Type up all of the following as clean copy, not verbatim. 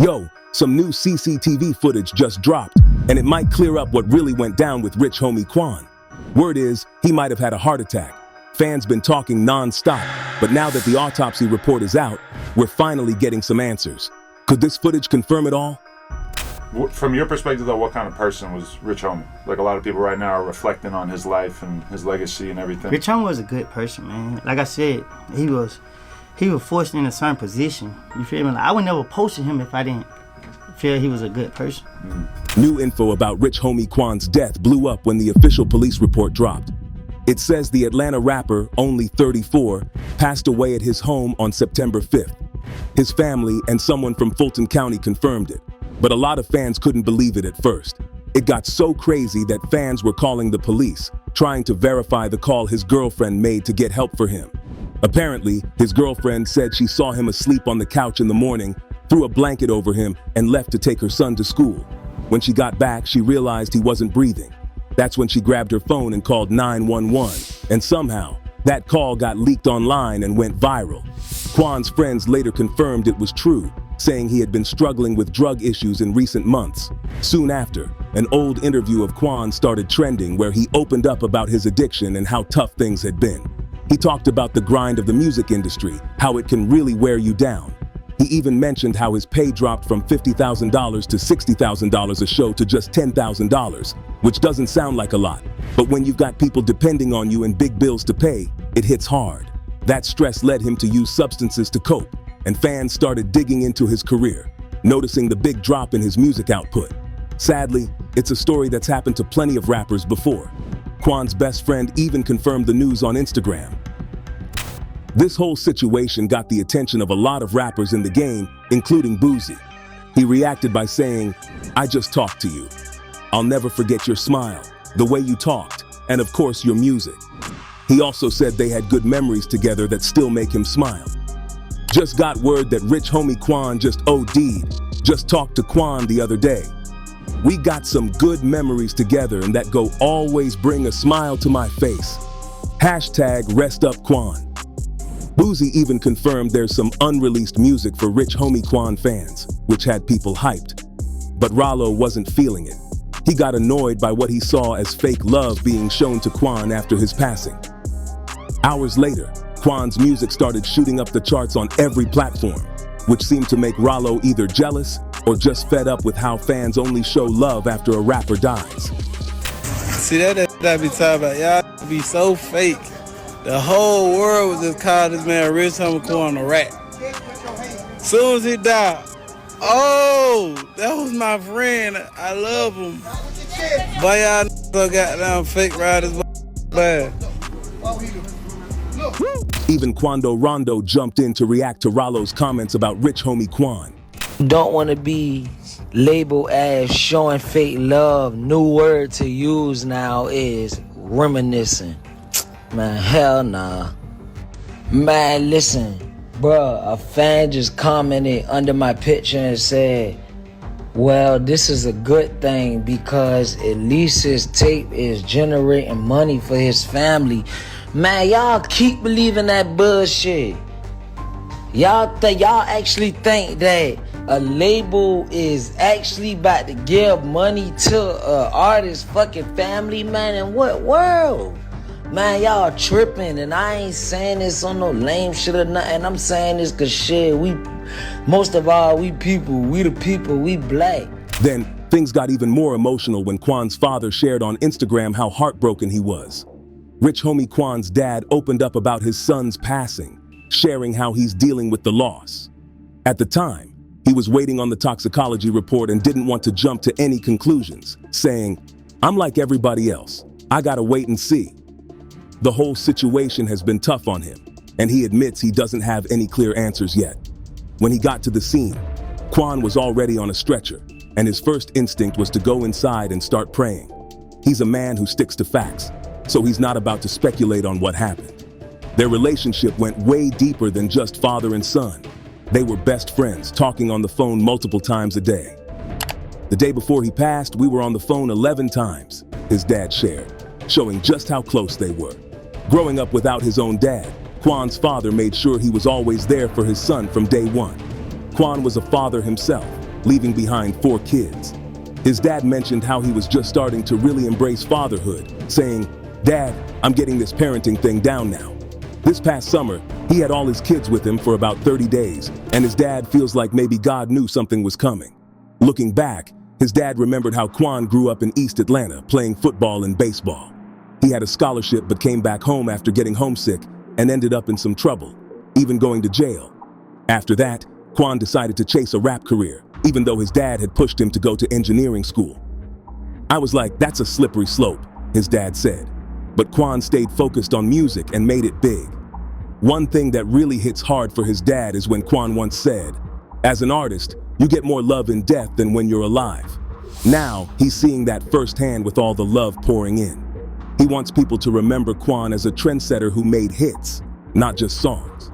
Yo, some new CCTV footage just dropped, and it might clear up what really went down with Rich Homie Quan. Word is, he might have had a heart attack. Fans been talking non-stop, but now that the autopsy report is out, we're finally getting some answers. Could this footage confirm it all? From your perspective, though, what kind of person was Rich Homie? Like, a lot of people right now are reflecting on his life and his legacy and everything. Rich Homie was a good person, man. Like I said, he was forced in a certain position. You feel me? Like, I would never post him if I didn't feel he was a good person. New info about Rich Homie Quan's death blew up when the official police report dropped. It says the Atlanta rapper, only 34, passed away at his home on September 5th. His family and someone from Fulton County confirmed it, but a lot of fans couldn't believe it at first. It got so crazy that fans were calling the police, trying to verify the call his girlfriend made to get help for him. Apparently, his girlfriend said she saw him asleep on the couch in the morning, threw a blanket over him, and left to take her son to school. When she got back, she realized he wasn't breathing. That's when she grabbed her phone and called 911, and somehow, that call got leaked online and went viral. Quan's friends later confirmed it was true, saying he had been struggling with drug issues in recent months. Soon after, an old interview of Quan started trending where he opened up about his addiction and how tough things had been. He talked about the grind of the music industry, how it can really wear you down. He even mentioned how his pay dropped from $50,000 to $60,000 a show to just $10,000, which doesn't sound like a lot. But when you've got people depending on you and big bills to pay, it hits hard. That stress led him to use substances to cope, and fans started digging into his career, noticing the big drop in his music output. Sadly, it's a story that's happened to plenty of rappers before. Quan's best friend even confirmed the news on Instagram. This whole situation got the attention of a lot of rappers in the game, including Boosie. He reacted by saying, "I just talked to you. I'll never forget your smile, the way you talked, and of course your music." He also said they had good memories together that still make him smile. Just got word that Rich Homie Quan just OD'd. Just talked to Quan the other day. "We got some good memories together and that go always bring a smile to my face. Hashtag rest up Quan." Boosie even confirmed there's some unreleased music for Rich Homie Quan fans, which had people hyped. But Rollo wasn't feeling it. He got annoyed by what he saw as fake love being shown to Quan after his passing. Hours later, Quan's music started shooting up the charts on every platform, which seemed to make Rollo either jealous or just fed up with how fans only show love after a rapper dies. See, that I be talking about, y'all be so fake. The whole world was just calling this man Rich Homie Quan a rat. Soon as he died, oh, that was my friend. I love him. But y'all so goddamn fake riders, bad. Even Quando Rondo jumped in to react to Rollo's comments about Rich Homie Quan. Don't want to be labeled as showing fake love. New word to use now is reminiscing. Man, hell nah. Man, listen, bruh, a fan just commented under my picture and said, well, this is a good thing because at least his tape is generating money for his family. Man, y'all keep believing that bullshit. Y'all actually think that a label is actually about to give money to an artist's fucking family, man? In what world? Man, y'all tripping, and I ain't saying this on no lame shit or nothing. I'm saying this cause shit, most of all, we the people, we black. Then, things got even more emotional when Quan's father shared on Instagram how heartbroken he was. Rich Homie Quan's dad opened up about his son's passing, sharing how he's dealing with the loss. At the time, he was waiting on the toxicology report and didn't want to jump to any conclusions, saying, "I'm like everybody else. I gotta wait and see." The whole situation has been tough on him, and he admits he doesn't have any clear answers yet. When he got to the scene, Quan was already on a stretcher, and his first instinct was to go inside and start praying. He's a man who sticks to facts, so he's not about to speculate on what happened. Their relationship went way deeper than just father and son. They were best friends, talking on the phone multiple times a day. The day before he passed, we were on the phone 11 times, his dad shared, showing just how close they were. Growing up without his own dad, Quan's father made sure he was always there for his son from day one. Quan was a father himself, leaving behind 4 kids. His dad mentioned how he was just starting to really embrace fatherhood, saying, "Dad, I'm getting this parenting thing down now." This past summer, he had all his kids with him for about 30 days, and his dad feels like maybe God knew something was coming. Looking back, his dad remembered how Quan grew up in East Atlanta playing football and baseball. He had a scholarship but came back home after getting homesick and ended up in some trouble, even going to jail. After that, Quan decided to chase a rap career, even though his dad had pushed him to go to engineering school. "I was like, that's a slippery slope," his dad said. But Quan stayed focused on music and made it big. One thing that really hits hard for his dad is when Quan once said, "As an artist, you get more love in death than when you're alive." Now, he's seeing that firsthand with all the love pouring in. He wants people to remember Quan as a trendsetter who made hits, not just songs.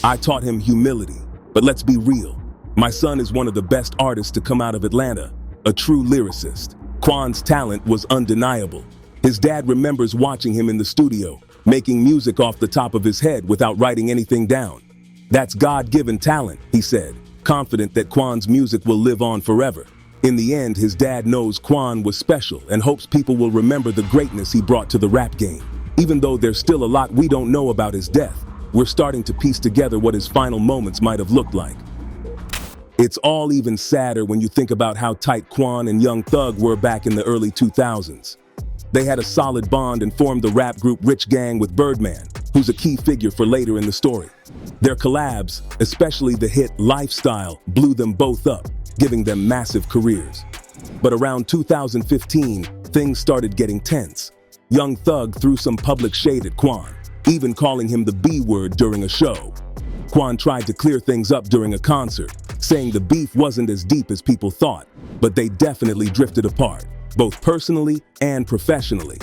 "I taught him humility, but let's be real. My son is one of the best artists to come out of Atlanta, a true lyricist." Quan's talent was undeniable. His dad remembers watching him in the studio, making music off the top of his head without writing anything down. "That's God-given talent," he said, confident that Quan's music will live on forever. In the end, his dad knows Quan was special and hopes people will remember the greatness he brought to the rap game. Even though there's still a lot we don't know about his death, we're starting to piece together what his final moments might have looked like. It's all even sadder when you think about how tight Quan and Young Thug were back in the early 2000s. They had a solid bond and formed the rap group Rich Gang with Birdman, who's a key figure for later in the story. Their collabs, especially the hit Lifestyle, blew them both up, giving them massive careers. But around 2015, things started getting tense. Young Thug threw some public shade at Quan, even calling him the B-word during a show. Quan tried to clear things up during a concert, saying the beef wasn't as deep as people thought, but they definitely drifted apart, both personally and professionally.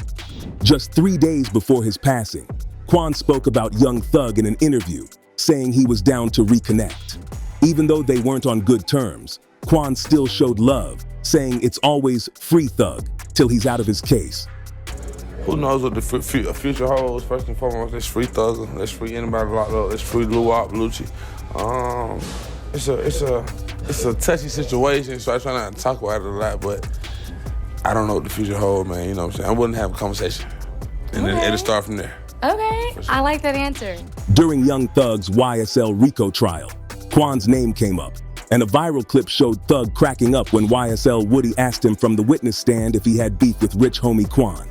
Just 3 days before his passing, Quan spoke about Young Thug in an interview, saying he was down to reconnect. Even though they weren't on good terms, Quan still showed love, saying it's always free Thug till he's out of his case. Who knows what the future holds? First and foremost, let's free Thug, let's free anybody locked up, let's free Luwop, Lucci. It's a touchy situation, so I try not to talk about it a lot, but I don't know what the future holds, man. You know what I'm saying? I wouldn't have a conversation, and then it'll start from there. Okay, For sure. I like that answer. During Young Thug's YSL RICO trial, Quan's name came up, and a viral clip showed Thug cracking up when YSL Woody asked him from the witness stand if he had beef with Rich Homie Quan.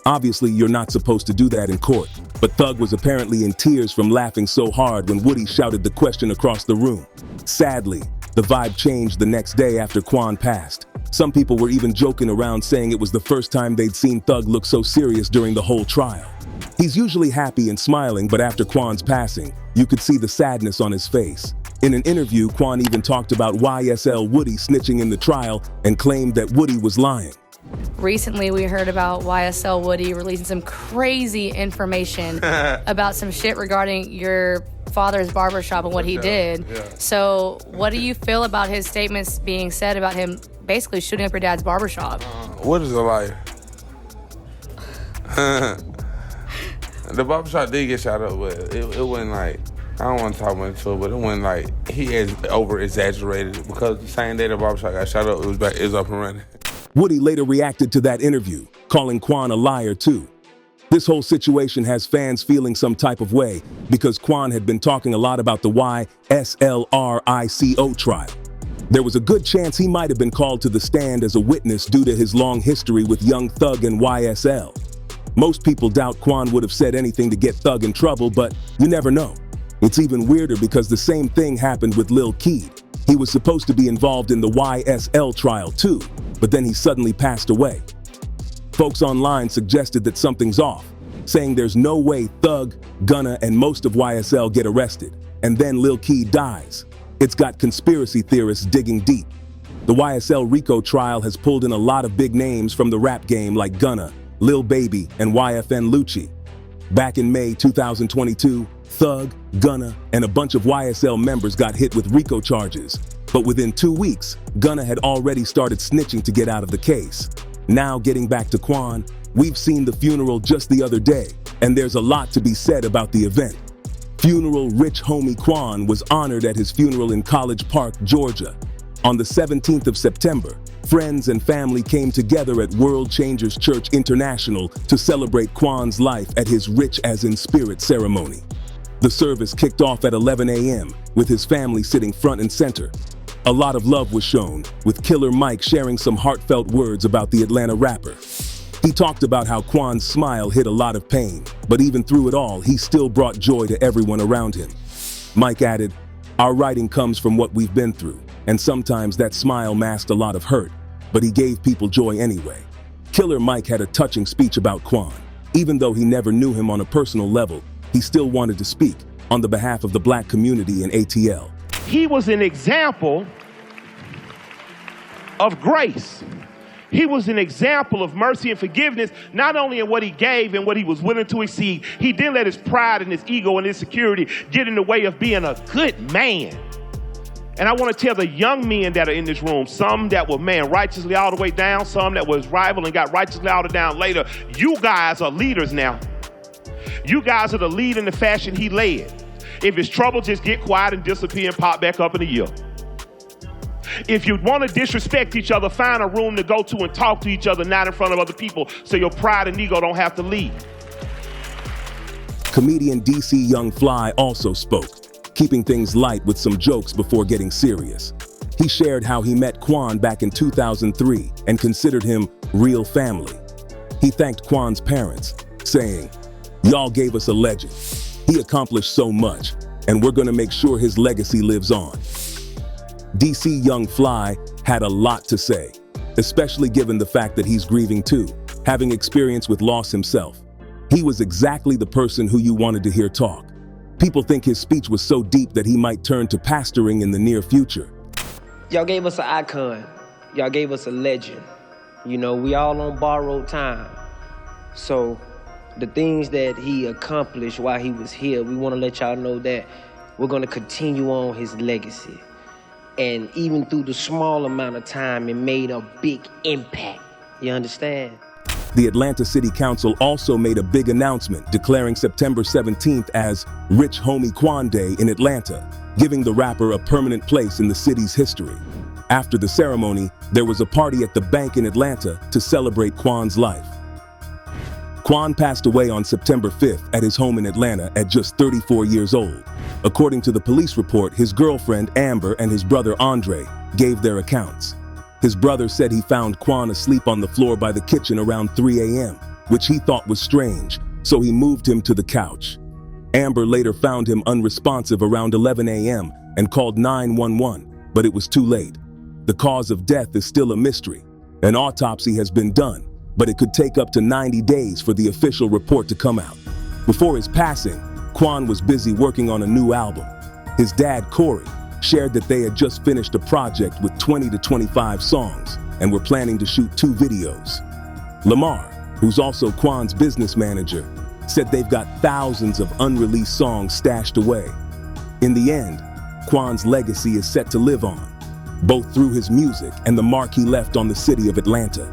Obviously, you're not supposed to do that in court, but Thug was apparently in tears from laughing so hard when Woody shouted the question across the room. Sadly, the vibe changed the next day after Quan passed. Some people were even joking around saying it was the first time they'd seen Thug look so serious during the whole trial. He's usually happy and smiling, but after Quan's passing, you could see the sadness on his face. In an interview, Quan even talked about YSL Woody snitching in the trial and claimed that Woody was lying. Recently, we heard about YSL Woody releasing some crazy information about some shit regarding your father's barbershop and what he did. Yeah. So what do you feel about his statements being said about him basically shooting up your dad's barbershop? What is a liar? The barbershop did get shot up, but it wasn't like, I don't want to talk much to it, but it wasn't like he has over-exaggerated, because the same day the barbershop got shot up, it was up and running. Woody later reacted to that interview, calling Quan a liar too. This whole situation has fans feeling some type of way because Quan had been talking a lot about the YSL trial. There was a good chance he might have been called to the stand as a witness due to his long history with Young Thug and YSL. Most people doubt Quan would have said anything to get Thug in trouble, but you never know. It's even weirder because the same thing happened with Lil Keed. He was supposed to be involved in the YSL trial too, but then he suddenly passed away. Folks online suggested that something's off, saying there's no way Thug, Gunna, and most of YSL get arrested, and then Lil Keed dies. It's got conspiracy theorists digging deep. The YSL RICO trial has pulled in a lot of big names from the rap game like Gunna, Lil Baby, and YFN Lucci. Back in May 2022, Thug, Gunna, and a bunch of YSL members got hit with RICO charges. But within 2 weeks, Gunna had already started snitching to get out of the case. Now getting back to Quan, we've seen the funeral just the other day, and there's a lot to be said about the event. Funeral Rich Homie Quan was honored at his funeral in College Park, Georgia. On the 17th of September, friends and family came together at World Changers Church International to celebrate Quan's life at his Rich as in Spirit ceremony. The service kicked off at 11 a.m., with his family sitting front and center. A lot of love was shown, with Killer Mike sharing some heartfelt words about the Atlanta rapper. He talked about how Quan's smile hid a lot of pain, but even through it all, he still brought joy to everyone around him. Mike added, "Our writing comes from what we've been through, and sometimes that smile masked a lot of hurt, but he gave people joy anyway." Killer Mike had a touching speech about Quan. Even though he never knew him on a personal level, he still wanted to speak on the behalf of the black community in ATL. He was an example of grace. He was an example of mercy and forgiveness, not only in what he gave and what he was willing to exceed. He didn't let his pride and his ego and insecurity get in the way of being a good man. And I want to tell the young men that are in this room, some that were, righteously all the way down, some that was rival and got righteously all the way down later, you guys are leaders now. You guys are the lead in the fashion he led. If it's trouble, just get quiet and disappear and pop back up in a year. If you want to disrespect each other, find a room to go to and talk to each other, not in front of other people, so your pride and ego don't have to lead. Comedian DC Young Fly also spoke, keeping things light with some jokes before getting serious. He shared how he met Quan back in 2003 and considered him real family. He thanked Quan's parents, saying, "Y'all gave us a legend. He accomplished so much, and we're gonna make sure his legacy lives on." DC Young Fly had a lot to say, especially given the fact that he's grieving too, having experience with loss himself. He was exactly the person who you wanted to hear talk. People think his speech was so deep that he might turn to pastoring in the near future. Y'all gave us an icon. Y'all gave us a legend. You know, we all on borrowed time. So the things that he accomplished while he was here, we want to let y'all know that we're going to continue on his legacy. And even through the small amount of time, it made a big impact. You understand? The Atlanta City Council also made a big announcement declaring September 17th as Rich Homie Quan Day in Atlanta, giving the rapper a permanent place in the city's history. After the ceremony, there was a party at the bank in Atlanta to celebrate Quan's life. Quan passed away on September 5th at his home in Atlanta at just 34 years old. According to the police report, his girlfriend Amber and his brother Andre gave their accounts. His brother said he found Quan asleep on the floor by the kitchen around 3 a.m., which he thought was strange, so he moved him to the couch. Amber later found him unresponsive around 11 a.m. and called 911, but it was too late. The cause of death is still a mystery. An autopsy has been done, but it could take up to 90 days for the official report to come out. Before his passing, Quan was busy working on a new album. His dad, Corey, shared that they had just finished a project with 20 to 25 songs and were planning to shoot 2 videos. Lamar, who's also Quan's business manager, said they've got thousands of unreleased songs stashed away. In the end, Quan's legacy is set to live on, both through his music and the mark he left on the city of Atlanta.